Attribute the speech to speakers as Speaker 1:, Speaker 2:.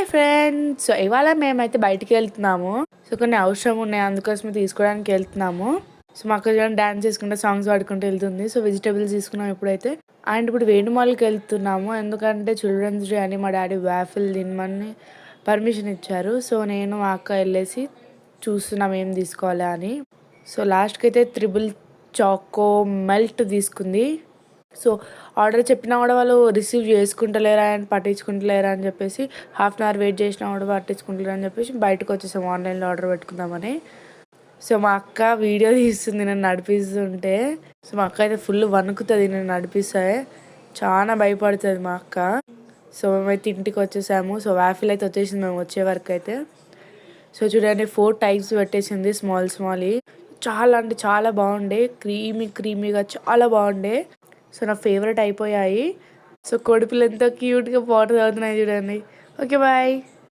Speaker 1: Hi friends. So ఇవాళ మేమైతే బయటికి వెళ్తున్నాము. సో కొన్ని అవసరం ఉన్నాయి, అందుకోసమే తీసుకోవడానికి వెళ్తున్నాము. సో మా అక్క డాన్స్ చేసుకుంటే సాంగ్స్ పాడుకుంటూ వెళ్తుంది. సో వెజిటేబుల్స్ తీసుకున్నాం ఇప్పుడైతే. అండ్ ఇప్పుడు వేణుమాల్కి వెళ్తున్నాము, ఎందుకంటే చిల్డ్రన్స్ డే అని మా డాడీ వ్యాఫిల్ తినమని పర్మిషన్ ఇచ్చారు. సో నేను మా అక్క వెళ్ళేసి చూస్తున్నాం ఏం తీసుకోవాలా అని. సో లాస్ట్కి అయితే త్రిబుల్ చాకో మెల్ట్ తీసుకుంది. సో ఆర్డర్ చెప్పినా కూడా వాళ్ళు రిసీవ్ చేసుకుంటలేరా అండ్ పట్టించుకుంటలేరా అని చెప్పేసి హాఫ్ అన్ అవర్ వెయిట్ చేసినా కూడా పట్టించుకుంటలేరు అని చెప్పేసి బయటకు వచ్చేసాము ఆన్లైన్లో ఆర్డర్ పెట్టుకుందామని. సో మా అక్క వీడియో తీస్తుంది నేను నడిపిస్తుంటే. సో మా అక్క అయితే ఫుల్ వణుకుతుంది నేను నడిపిస్తే, చాలా భయపడుతుంది మా అక్క. సో మేమైతే ఇంటికి వచ్చేసాము. సో వ్యాఫిల్ అయితే వచ్చేసింది మేము వచ్చే వరకు అయితే. సో చూడండి 4 టైప్స్ పెట్టేసింది, స్మాల్ చాలా అంటే చాలా బాగుండే, క్రీమీగా చాలా బాగుండే. సో నా ఫేవరెట్ అయిపోయాయి. సో కోడిపిల్ల ఎంతో క్యూట్గా వాటర్ తాగుతున్నాయి చూడండి. Okay bye.